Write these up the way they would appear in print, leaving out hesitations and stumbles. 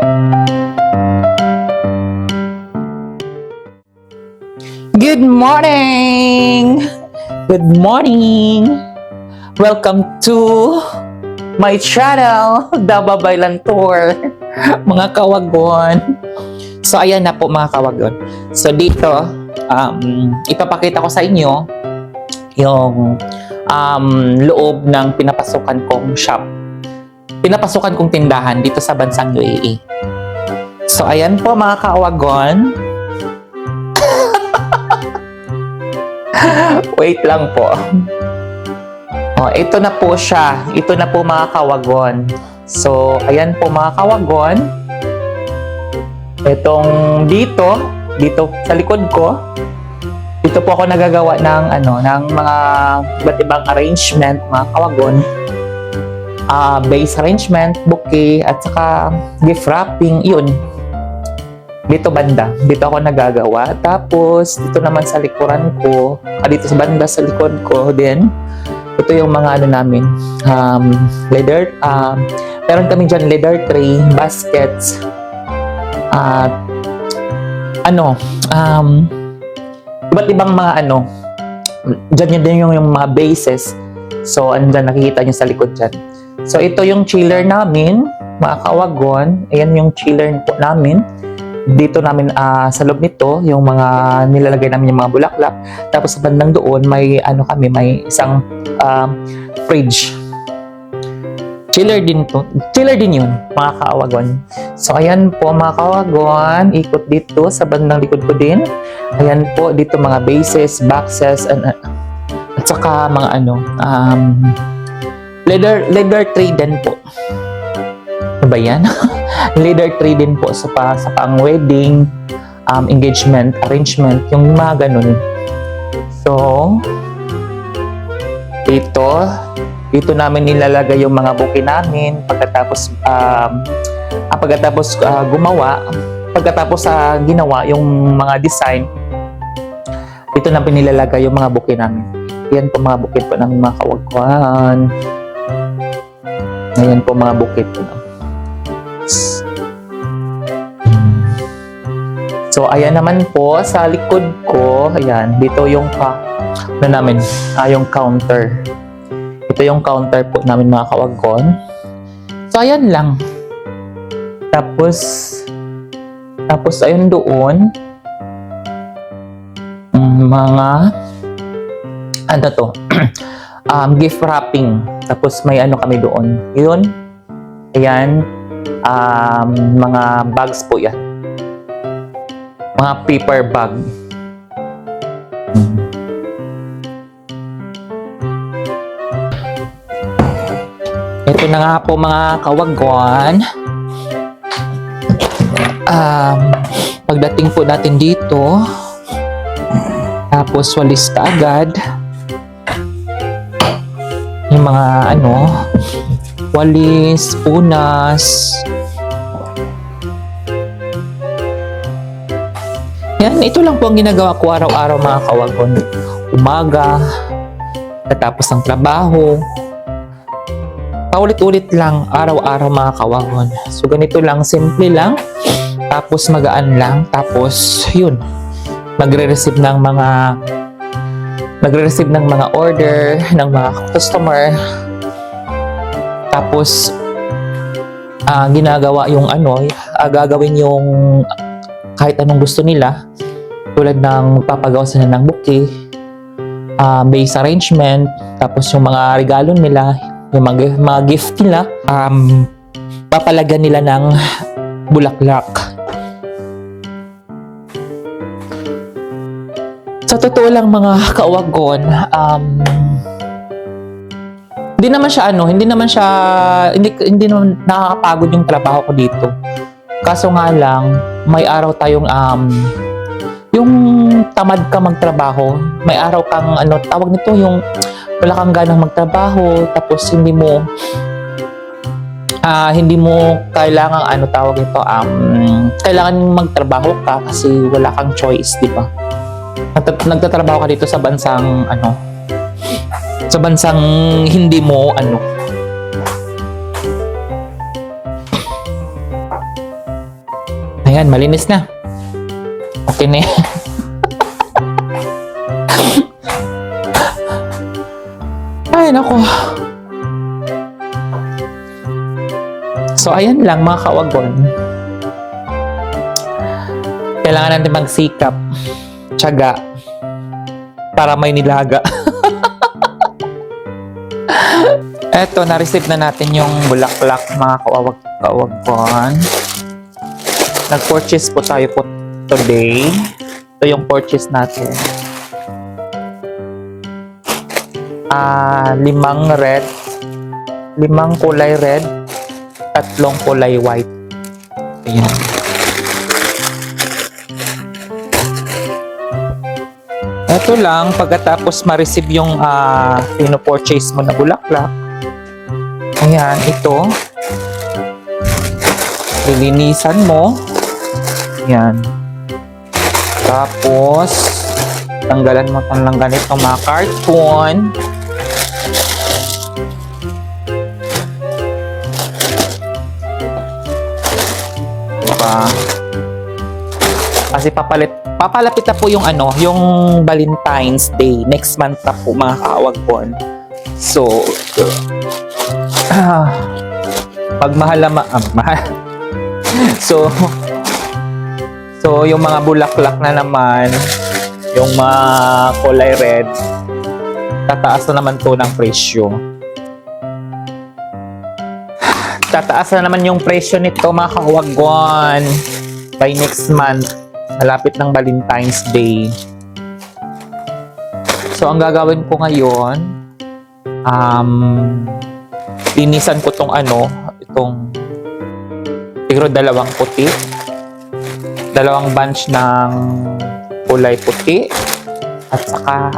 Good morning! Good morning! Welcome to my channel, The Babaylan Tour, mga kawagon. So, ayan na po mga kawagon. So, dito, ipapakita ko sa inyo yung loob ng pinapasukan kong shop. Pinapasukan kong tindahan dito sa bansang UAE. So, ayan po mga kawagon. Wait lang po. Oh, ito na po siya. Ito na po mga kawagon. So, ayan po mga kawagon. Itong dito sa likod ko, dito po ako nagagawa ng ng mga iba't ibang arrangement mga kawagon. Base arrangement, bouquet, at saka gift wrapping, yun. Dito banda, dito ako nagagawa. Tapos, dito naman sa likuran ko, dito sa banda sa likod ko din, ito yung mga namin, leather, meron kami dyan leather tray, baskets, at iba't ibang mga dyan yun din yung mga bases. So, andyan, nakikita nyo sa likod dyan. So, ito yung chiller namin, mga kawagon. Ayan yung chiller po namin. Dito namin sa loob nito yung mga nilalagay namin yung mga bulaklak. Tapos sa bandang doon may may isang fridge. Chiller din yun mga kawagon. So ayan po mga kawagon, ikot dito sa bandang likod ko din. Ayan po dito mga bases, boxes, at saka mga leather tray din po. Ano ba yan? Leather tray din po sa pang wedding, engagement, arrangement, yung mga ganun. So, dito namin nilalagay yung mga bouquet namin pagkatapos ginawa yung mga design. Dito namin nilalagay yung mga bouquet namin. Yan po mga bouquet po namin mga kawagwan. Ayan po mga bouquet po namin. So, ayan naman po, sa likod ko, ayan, dito yung yung counter. Ito yung counter po namin mga kawagon. So, ayan lang. Tapos ayun doon, mga, gift wrapping. Tapos may kami doon. Yun, ayan, mga bags po yan. Mga paper bag. Ito na nga po mga kawagwan. Pagdating po natin dito, tapos walis ka agad. Yung mga walis, punas. Yan, ito lang po ang ginagawa ko araw-araw mga kawagon. Umaga, katapos ng trabaho. Paulit-ulit lang, araw-araw mga kawagon. So, ganito lang, simple lang. Tapos, magaan lang. Tapos, yun. Magre-receive ng mga order, ng mga customer. Tapos, ginagawa yung gagawin yung kahit anong gusto nila, tulad ng magpapagawa sila ng bouquet, base arrangement, tapos yung mga regalo nila, yung mga gift nila, papalagyan nila ng bulaklak. Sa totoo lang mga kawagon, hindi naman nakakapagod yung trabaho ko dito. Kaso nga lang, may araw tayong yung tamad ka magtrabaho, may araw kang tawag nito, yung wala kang ganang magtrabaho, tapos hindi mo kailangan tawag nito, kailangan magtrabaho ka kasi wala kang choice, di ba? Nagtatrabaho ka dito sa bansang hindi mo Ayan, malinis na. Okay na yan. Ay, naku. So, ayan lang mga kawagon. Kailangan natin magsikap, tiyaga, para may nilaga. Eto, na-receive na natin yung bulaklak mga kawagon. Nag-purchase po tayo po today. Ito yung purchase natin. 5 red, 5 kulay red, 3 kulay white. Ayan. Ito lang, pagkatapos ma-receive yung pino-purchase mo na bulaklak. Ayan, ito. Lilinisan mo. Ayan. Tapos, tanggalan mo itong lang ganito mga karton. Diba? Kasi papalapit na po yung yung Valentine's Day. Next month na po mga kaawagpon. So, pagmahal na mahal. So, yung mga bulaklak na naman, yung mga kulay red, tataas na naman to ng presyo. Tataas na naman yung presyo nito mga kaawagpon by next month. Malapit ng Valentine's Day. So, ang gagawin ko ngayon, linisan ko itong siguro 2 puti. 2 bunch ng kulay puti. At saka,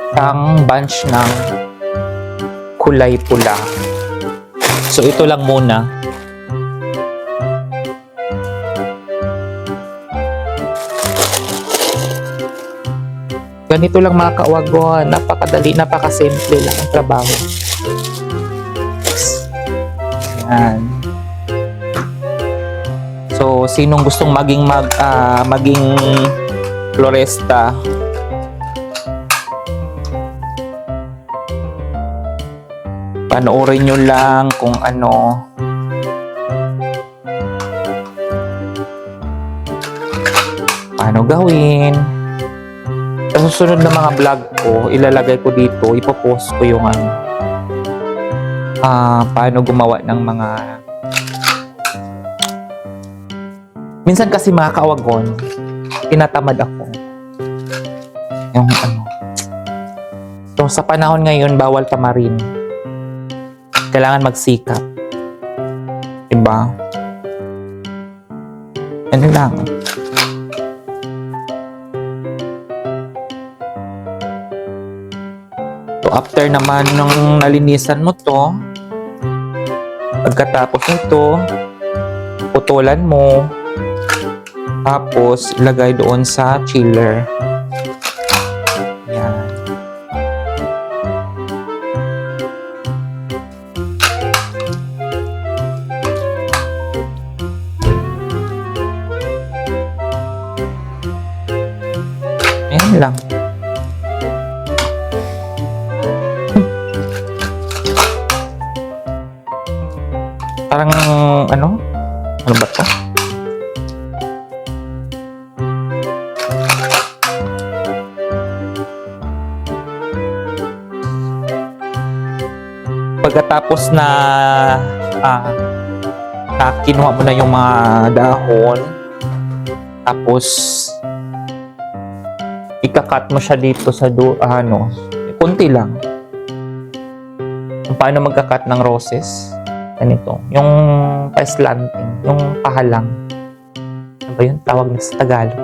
isang bunch ng kulay pula. So, ito lang muna. Ganito lang mga kawagon. Napakadali, napakasimple lang ang trabaho. Ayan. So, sinong gustong maging florista, panoorin nyo lang kung paano gawin. Sa susunod na mga vlog ko, ilalagay ko dito, ipopost ko yung paano gumawa ng mga... Minsan kasi mga kawagon, tinatamad ako. Yung So, sa panahon ngayon, bawal tamarin. Kailangan magsikap. Diba? Ano lang. So, after naman nung nalinisan mo to, pagkatapos nito, putulan mo, tapos ilagay doon sa chiller. Yan. Ayan lang. Parang ano ba to? Pagkatapos na kinuha mo na yung mga dahon, tapos ikakat mo siya dito sa kunti lang. Paano magkakat ng roses? Ganito. Yung pa-slanting. Yung pahalang. Ano ba yun? Tawag na sa Tagalog.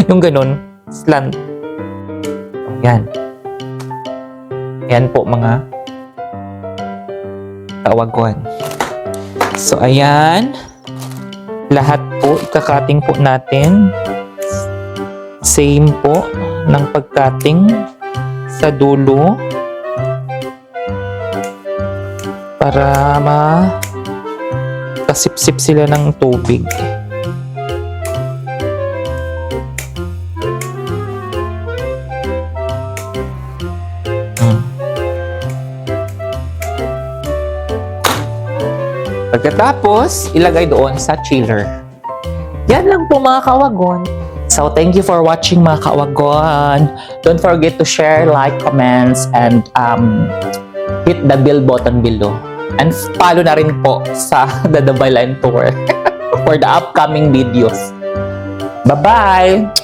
Yung ganun. Slant. Yan. Yan po mga kawagon. So, ayan. Lahat po, ikakating po natin. Same po ng pagkating sa dulo. Para Nagpasip-sip sila ng tubig. Pagkatapos, ilagay doon sa chiller. Yan lang po mga kawagon. So, thank you for watching mga kawagon. Don't forget to share, like, comments, and hit the bell button below. And follow na rin po sa The Dubai Line Tour for the upcoming videos. Bye-bye!